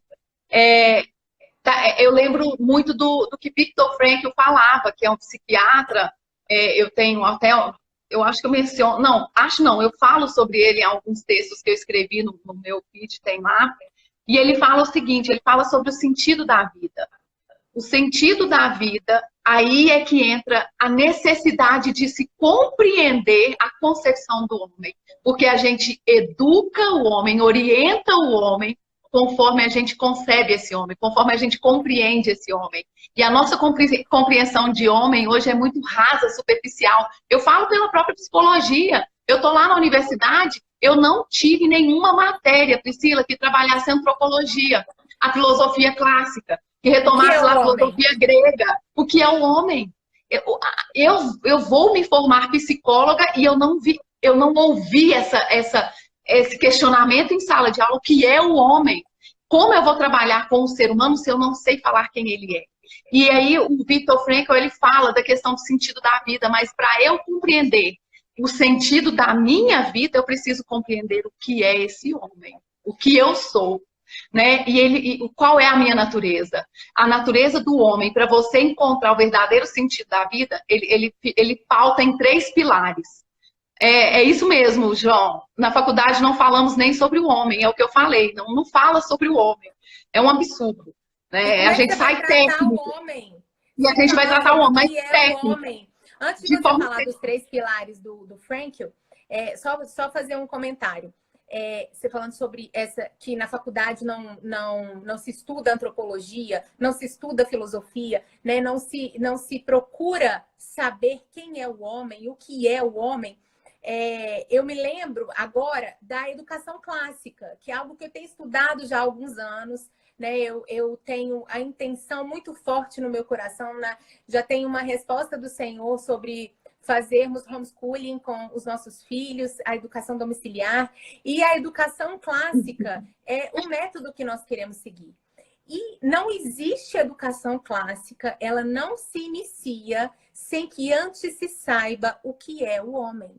Eu lembro muito do que Viktor Frankl falava, que é um psiquiatra, eu tenho até... Eu acho que eu menciono... Não, eu falo sobre ele em alguns textos que eu escrevi no meu feed, tem lá. E ele fala o seguinte, ele fala sobre o sentido da vida. O sentido da vida, aí é que entra a necessidade de se compreender a concepção do homem. Porque a gente educa o homem, orienta o homem, conforme a gente concebe esse homem, conforme a gente compreende esse homem. E a nossa compreensão de homem hoje é muito rasa, superficial. Eu falo pela própria psicologia. Eu estou lá na universidade, eu não tive nenhuma matéria, Priscila, que trabalhasse antropologia, a filosofia clássica, que retomasse lá a filosofia grega. O que é o homem? Eu vou me formar psicóloga e eu não ouvi esse questionamento em sala de aula, o que é o homem? Como eu vou trabalhar com o ser humano se eu não sei falar quem ele é? E aí o Viktor Frankl, ele fala da questão do sentido da vida, mas para eu compreender o sentido da minha vida, eu preciso compreender o que é esse homem, o que eu sou, né? E qual é a minha natureza? A natureza do homem, para você encontrar o verdadeiro sentido da vida, ele pauta em 3 pilares. É isso mesmo, João. Na faculdade não falamos nem sobre o homem, é o que eu falei. Não fala sobre o homem. É um absurdo. Né? A gente sai técnico. E a gente vai tratar o homem, mas técnico. Antes de você falar dos 3 pilares do Frankl, só fazer um comentário. Você falando sobre que na faculdade não se estuda antropologia, não se estuda filosofia, né? não se procura saber quem é o homem, o que é o homem. Eu me lembro agora da educação clássica, que é algo que eu tenho estudado já há alguns anos, né? Eu tenho a intenção muito forte no meu coração, já tenho uma resposta do Senhor sobre fazermos homeschooling com os nossos filhos, a educação domiciliar, e a educação clássica é o método que nós queremos seguir. E não existe educação clássica, ela não se inicia sem que antes se saiba o que é o homem.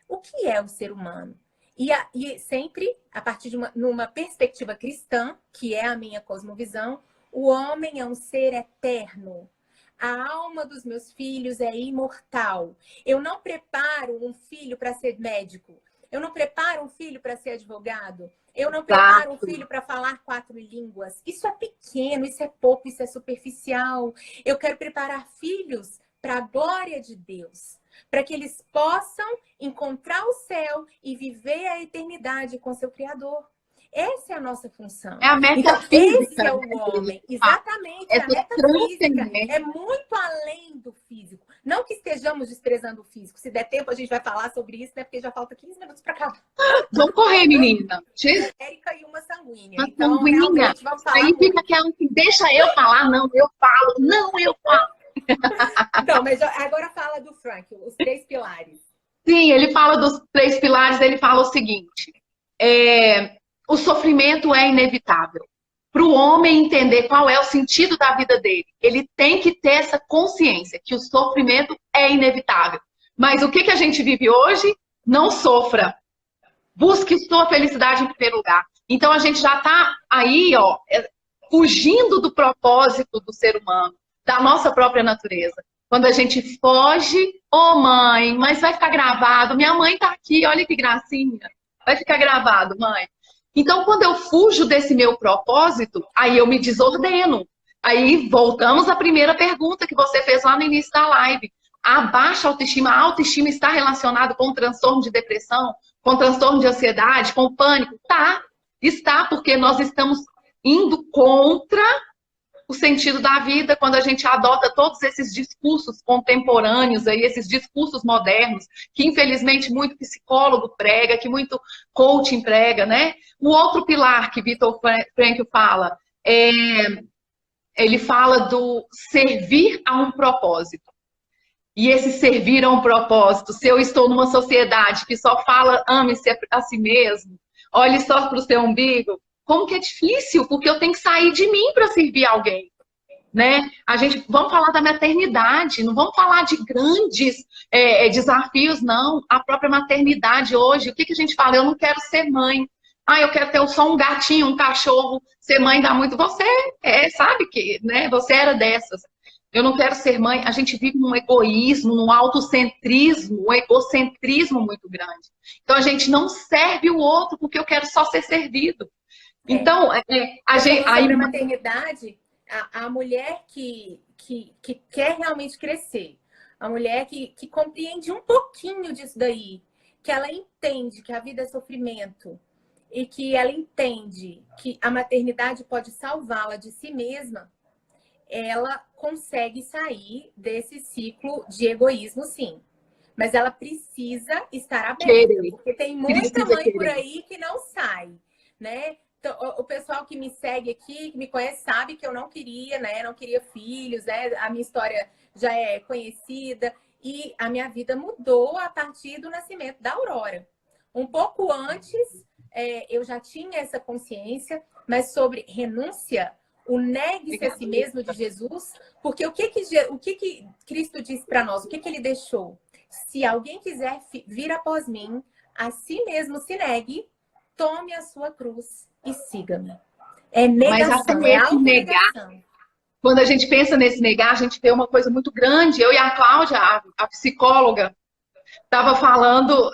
O que é o ser humano? E sempre, a partir de numa perspectiva cristã, que é a minha cosmovisão, o homem é um ser eterno. A alma dos meus filhos é imortal. Eu não preparo um filho para ser médico. Eu não preparo um filho para ser advogado. Eu não preparo um filho para falar 4 línguas. Isso é pequeno, isso é pouco, isso é superficial. Eu quero preparar filhos para a glória de Deus, para que eles possam encontrar o céu e viver a eternidade com seu Criador. Essa é a nossa função. É a metafísica. Esse é o homem. Exatamente. A metafísica é muito além do físico. Não que estejamos desprezando o físico. Se der tempo, a gente vai falar sobre isso, né? Porque já falta 15 minutos para acabar. Vamos correr, menina. Érica e uma sanguínea. Uma então, sanguínea. realmente, vamos falar. Aí fica aquela assim, deixa eu falar. Não, eu falo. Não, eu falo. Então, mas agora fala do Frankl, os 3 pilares. Sim, ele fala dos 3 pilares, ele fala o seguinte, o sofrimento é inevitável. Para o homem entender qual é o sentido da vida dele, ele tem que ter essa consciência que o sofrimento é inevitável. Mas o que a gente vive hoje? Não sofra. Busque sua felicidade em primeiro lugar. Então a gente já está aí, ó, fugindo do propósito do ser humano, da nossa própria natureza. Quando a gente foge, mãe, mas vai ficar gravado. Minha mãe tá aqui, olha que gracinha. Vai ficar gravado, mãe. Então, quando eu fujo desse meu propósito, aí eu me desordeno. Aí voltamos à primeira pergunta que você fez lá no início da live. A baixa autoestima, a autoestima está relacionada com transtorno de depressão, com transtorno de ansiedade, com pânico? Tá, está, porque nós estamos indo contra o sentido da vida quando a gente adota todos esses discursos contemporâneos, aí, esses discursos modernos, que infelizmente muito psicólogo prega, que muito coaching prega, né? O outro pilar que Viktor Frankl fala, ele fala do servir a um propósito. E esse servir a um propósito, se eu estou numa sociedade que só fala ame-se a si mesmo, olhe só para o seu umbigo, como que é difícil, porque eu tenho que sair de mim para servir alguém, né? Vamos falar da maternidade, não vamos falar de grandes desafios, não. A própria maternidade hoje, o que a gente fala? Eu não quero ser mãe. Eu quero ter só um gatinho, um cachorro. Ser mãe dá muito. Você sabe que, né? Você era dessas. Eu não quero ser mãe. A gente vive num egoísmo, num autocentrismo, um egocentrismo muito grande. Então a gente não serve o outro porque eu quero só ser servido. Então, sobre a maternidade, a mulher que quer realmente crescer, a mulher que compreende um pouquinho disso daí, que ela entende que a vida é sofrimento e que ela entende que a maternidade pode salvá-la de si mesma, ela consegue sair desse ciclo de egoísmo, sim. Mas ela precisa estar aberta, porque tem muita mãe por aí que não sai, né? Então, o pessoal que me segue aqui, que me conhece, sabe que eu não queria, né? Não queria filhos, né? A minha história já é conhecida. E a minha vida mudou a partir do nascimento da Aurora. Um pouco antes, eu já tinha essa consciência, mas sobre renúncia, o negue-se a si mesmo de Jesus, porque o que Cristo disse para nós? O que ele deixou? Se alguém quiser vir após mim, a si mesmo se negue, tome a sua cruz e siga-me. É negação, mas até negar. Quando a gente pensa nesse negar, a gente vê uma coisa muito grande. Eu e a Cláudia, a psicóloga, estava falando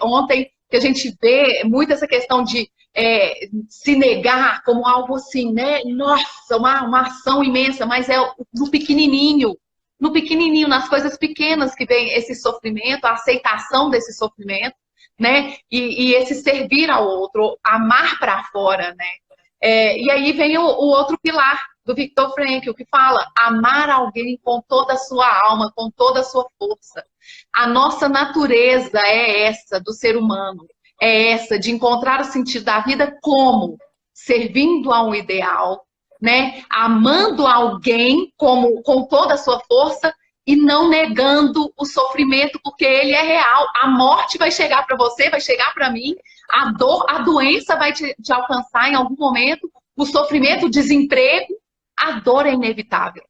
ontem que a gente vê muito essa questão de se negar como algo assim, né? Nossa, uma ação imensa, mas é no pequenininho, nas coisas pequenas que vem esse sofrimento, a aceitação desse sofrimento, né? E esse servir ao outro, amar para fora, né? E aí vem o outro pilar do Viktor Frankl, que fala amar alguém com toda a sua alma, com toda a sua força. A nossa natureza é essa do ser humano, é essa de encontrar o sentido da vida como? Servindo a um ideal, né? Amando alguém com toda a sua força e não negando o sofrimento, porque ele é real. A morte vai chegar para você, vai chegar para mim, a dor, a doença vai te alcançar em algum momento, o sofrimento, o desemprego, a dor é inevitável.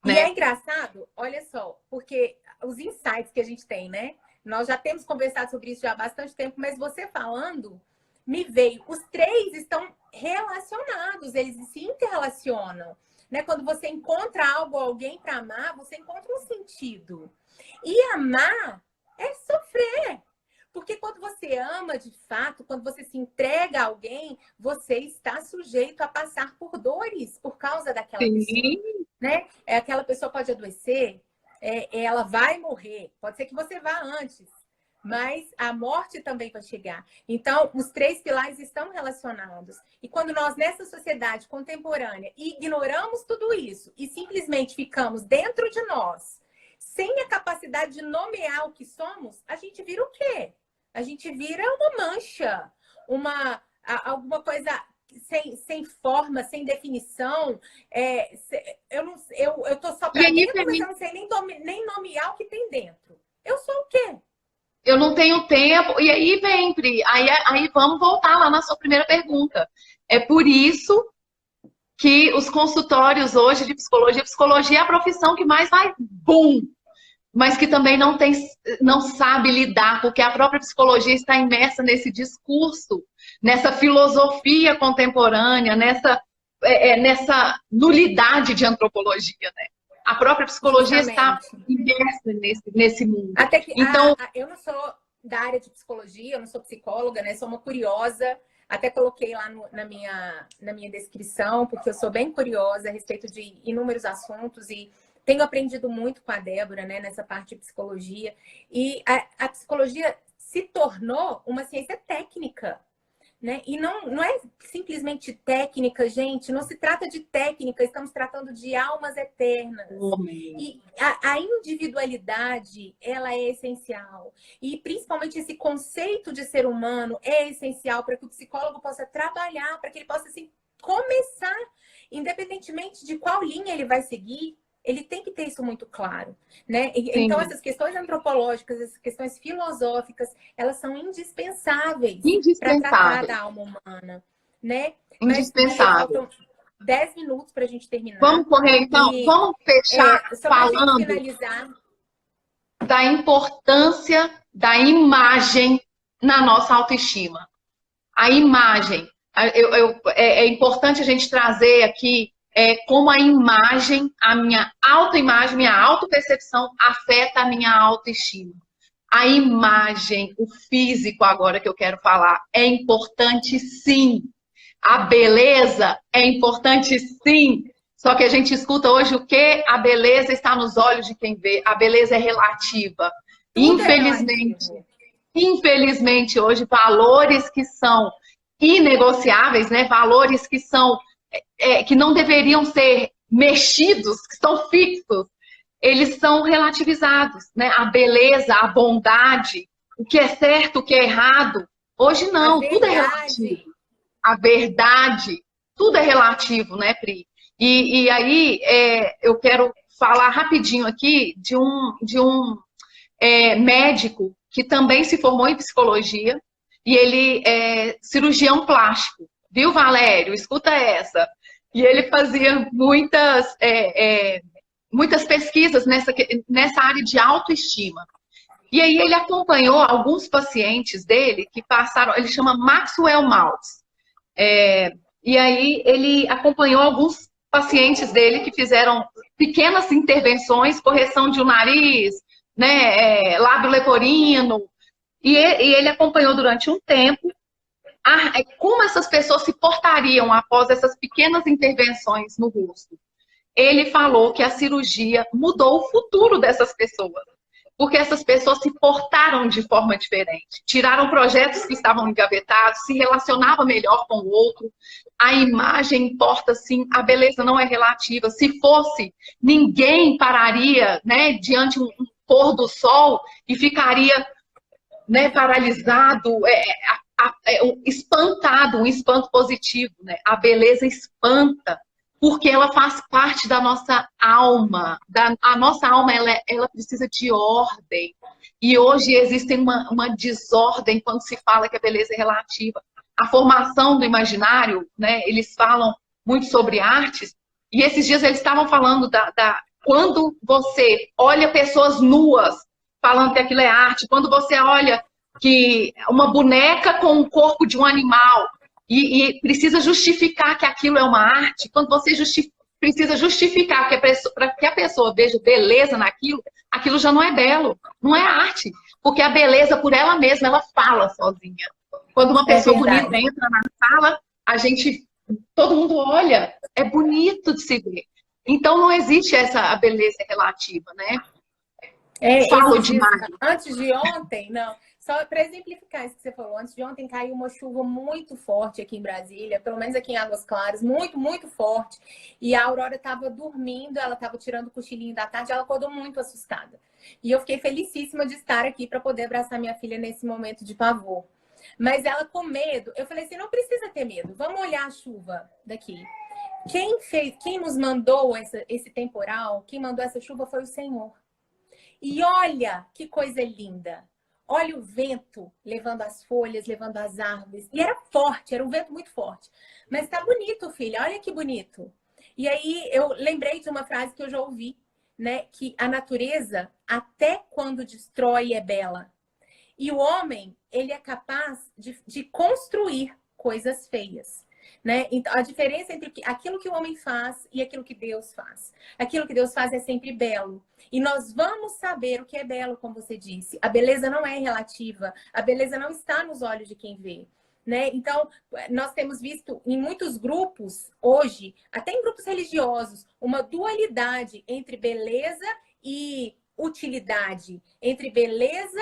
Né? E é engraçado, olha só, porque os insights que a gente tem, né? Nós já temos conversado sobre isso já há bastante tempo, mas você falando, me veio, os três estão relacionados, eles se interrelacionam. Né? Quando você encontra algo, alguém para amar, você encontra um sentido. E amar é sofrer. Porque quando você ama de fato, quando você se entrega a alguém, você está sujeito a passar por dores por causa daquela pessoa. Né? Aquela pessoa pode adoecer, ela vai morrer. Pode ser que você vá antes, mas a morte também vai chegar. Então, os três pilares estão relacionados. E quando nós, nessa sociedade contemporânea, ignoramos tudo isso e simplesmente ficamos dentro de nós, sem a capacidade de nomear o que somos, a gente vira o quê? A gente vira uma mancha, alguma coisa sem forma, sem definição. Eu tô só para dentro, mas eu não sei nem nomear o que tem dentro. Eu sou o quê? Eu não tenho tempo. E aí vem, Pri, aí vamos voltar lá na sua primeira pergunta. É por isso que os consultórios hoje de psicologia é a profissão que mais vai boom, mas que também não sabe lidar, porque a própria psicologia está imersa nesse discurso, nessa filosofia contemporânea, nessa nulidade de antropologia, né? A própria psicologia está imersa nesse mundo. Até que, então, eu não sou da área de psicologia, eu não sou psicóloga, né? Sou uma curiosa. Até coloquei lá na minha descrição, porque eu sou bem curiosa a respeito de inúmeros assuntos e tenho aprendido muito com a Débora, né, nessa parte de psicologia. E a psicologia se tornou uma ciência técnica, né? E não é simplesmente técnica, gente. Não se trata de técnica, estamos tratando de almas eternas. E a individualidade, ela é essencial. E principalmente esse conceito de ser humano é essencial para que o psicólogo possa trabalhar, para que ele possa assim, começar, independentemente de qual linha ele vai seguir, ele tem que ter isso muito claro, né? Então, essas questões antropológicas, essas questões filosóficas, elas são indispensáveis para tratar da alma humana, né? Indispensável. Mas, faltam 10 minutos para a gente terminar. Vamos correr, então. Vamos fechar falando finalizar da importância da imagem na nossa autoestima. A imagem. É importante a gente trazer aqui como a imagem, a minha autoimagem, minha autopercepção afeta a minha autoestima. A imagem, o físico agora que eu quero falar, é importante sim. A beleza é importante sim. Só que a gente escuta hoje o quê? A beleza está nos olhos de quem vê. A beleza é relativa. Infelizmente, hoje, valores que são inegociáveis, né? Valores que são que não deveriam ser mexidos, que são fixos, eles são relativizados, né? A beleza, a bondade, o que é certo, o que é errado. Hoje não, tudo é relativo. A verdade, tudo é relativo, né, Pri? E aí eu quero falar rapidinho aqui de um médico que também se formou em psicologia e ele é cirurgião plástico. Viu, Valério? Escuta essa. E ele fazia muitas pesquisas nessa área de autoestima. E aí ele acompanhou alguns pacientes dele que passaram, ele chama Maxwell Maltz. E aí ele acompanhou alguns pacientes dele que fizeram pequenas intervenções, correção de um nariz, né, lábio leporino, e ele acompanhou durante um tempo como essas pessoas se portariam após essas pequenas intervenções no rosto. Ele falou que a cirurgia mudou o futuro dessas pessoas, porque essas pessoas se portaram de forma diferente, tiraram projetos que estavam engavetados, se relacionavam melhor com o outro. A imagem importa sim, a beleza não é relativa. Se fosse, ninguém pararia, né, diante um pôr do sol e ficaria, né, paralisado, espantado, um espanto positivo, né? A beleza espanta, porque ela faz parte da nossa alma. A nossa alma, ela precisa de ordem. E hoje existe uma desordem quando se fala que a beleza é relativa. A formação do imaginário, né? Eles falam muito sobre artes, e esses dias eles estavam falando quando você olha pessoas nuas, falando que aquilo é arte, quando você olha que uma boneca com o corpo de um animal e precisa justificar que aquilo é uma arte, quando você precisa justificar para que a pessoa veja beleza naquilo, aquilo já não é belo, não é arte, porque a beleza por ela mesma, ela fala sozinha. Quando uma pessoa bonita entra na sala, todo mundo olha, é bonito de se ver. Então não existe a beleza relativa, né? Falo demais. Antes de ontem, não. Só para exemplificar isso que você falou, antes de ontem caiu uma chuva muito forte aqui em Brasília, pelo menos aqui em Águas Claras, muito, muito forte. E a Aurora estava dormindo, ela estava tirando o cochilinho da tarde, ela acordou muito assustada. E eu fiquei felicíssima de estar aqui para poder abraçar minha filha nesse momento de pavor. Mas ela com medo, eu falei assim, não precisa ter medo, vamos olhar a chuva daqui. Quem nos mandou esse temporal, quem mandou essa chuva foi o Senhor. E olha que coisa linda. Olha o vento levando as folhas, levando as árvores. E era forte, era um vento muito forte. Mas tá bonito, filha, olha que bonito. E aí eu lembrei de uma frase que eu já ouvi, né? Que a natureza, até quando destrói, é bela. E o homem, ele é capaz de construir coisas feias. Né? Então, a diferença entre aquilo que o homem faz e aquilo que Deus faz. Aquilo que Deus faz é sempre belo. E nós vamos saber o que é belo, como você disse. A beleza não é relativa. A beleza não está nos olhos de quem vê. né? Então, nós temos visto em muitos grupos hoje, até em grupos religiosos, uma dualidade entre beleza e utilidade, entre beleza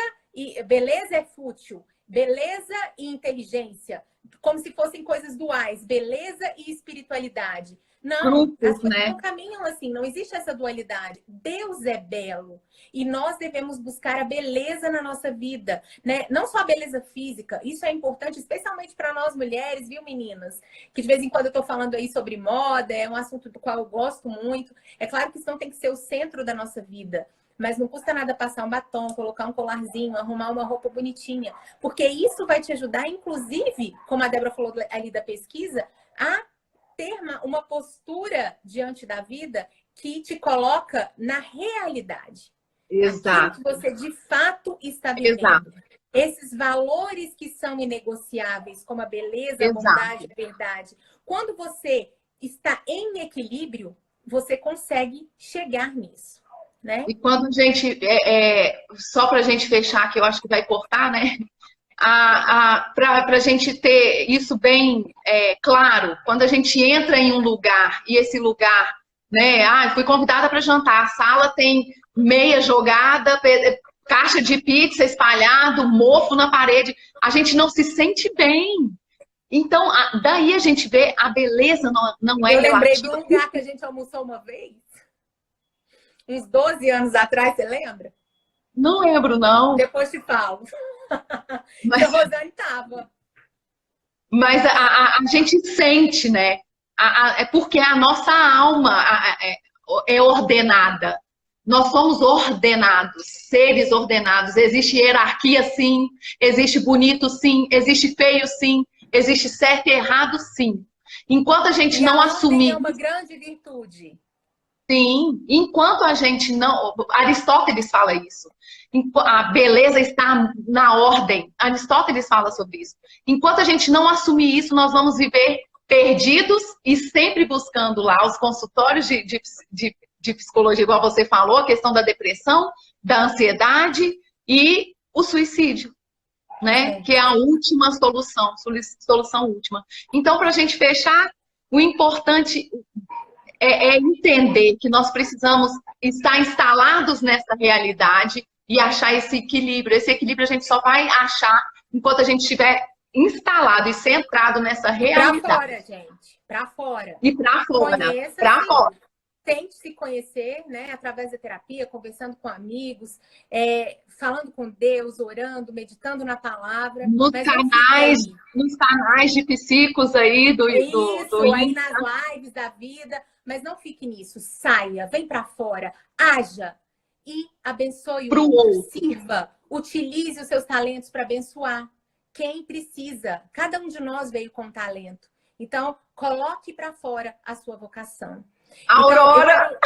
é fútil, beleza e inteligência, como se fossem coisas duais, beleza e espiritualidade. Não, as Grupos, coisas né? não caminham assim, não existe essa dualidade. Deus é belo e nós devemos buscar a beleza na nossa vida, né? Não só a beleza física, isso é importante, especialmente para nós mulheres, viu, meninas? Que de vez em quando eu estou falando aí sobre moda, é um assunto do qual eu gosto muito. É claro que isso não tem que ser o centro da nossa vida, mas não custa nada passar um batom, colocar um colarzinho, arrumar uma roupa bonitinha, porque isso vai te ajudar, inclusive, como a Débora falou ali da pesquisa, a ter uma postura diante da vida que te coloca na realidade. Aquilo Exato, que você de fato está exato, vivendo. Esses valores que são inegociáveis, como a beleza, a exato. bondade, a verdade. Quando você está em equilíbrio, você consegue chegar nisso, né? E quando a gente, só para a gente fechar, que eu acho que vai cortar, né? Para a gente ter isso bem claro, quando a gente entra em um lugar e esse lugar, né? Ah, fui convidada para jantar, a sala tem meia jogada, caixa de pizza espalhado, mofo na parede, a gente não se sente bem. Então, daí a gente vê a beleza não é Eu lembrei de um relativa. lugar que a gente almoçou uma vez, uns 12 anos atrás, você lembra? Não lembro, não. Depois te falo. Que a Mas, Rosane estava. mas a gente sente, né? É porque a nossa alma é ordenada. Nós somos ordenados, seres ordenados. Existe hierarquia, sim. Existe bonito, sim. Existe feio, sim. Existe certo e errado, sim. Enquanto a gente E não a ordem é assumir, uma grande virtude. sim, enquanto a gente não. Aristóteles fala isso. A beleza está na ordem. Aristóteles fala sobre isso. Enquanto a gente não assumir isso, nós vamos viver perdidos e sempre buscando lá os consultórios de psicologia, igual você falou, a questão da depressão, da ansiedade e o suicídio, né? Que é a última solução última. Então, para a gente fechar, o importante é entender que nós precisamos estar instalados nessa realidade e achar esse equilíbrio. Esse equilíbrio a gente só vai achar enquanto a gente estiver instalado e centrado nessa realidade. Para fora, gente. Para fora. E para fora. Conheça-se, fora. tente se conhecer, né? Através da terapia, conversando com amigos, falando com Deus, orando, meditando na palavra. Nos canais de psicos aí do aí nas lives da vida. Mas não fique nisso. Saia, vem para fora, haja e abençoe o outro. Sirva, utilize os seus talentos para abençoar quem precisa. Cada um de nós veio com talento. Então, coloque para fora a sua vocação. Aurora!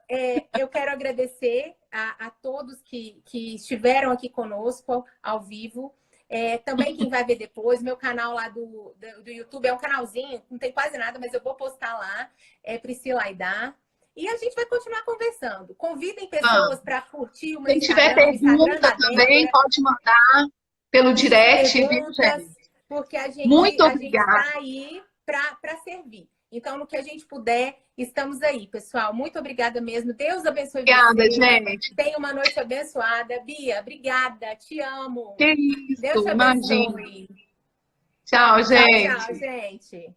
Então, eu quero agradecer a todos que estiveram aqui conosco ao vivo. Também quem vai ver depois, meu canal lá do YouTube é um canalzinho, não tem quase nada, mas eu vou postar lá, Priscila Aidar. E a gente vai continuar conversando. Convidem pessoas para curtir o meu Instagram. Quem tiver pergunta também, pode mandar pelo direct, viu, gente? Porque a gente está aí para servir. Então, no que a gente puder, estamos aí, pessoal. Muito obrigada mesmo. Deus abençoe obrigada, gente. Tenha uma noite abençoada. Bia, obrigada. Te amo. Que isso, Deus te abençoe. Tchau, gente. Tchau, gente.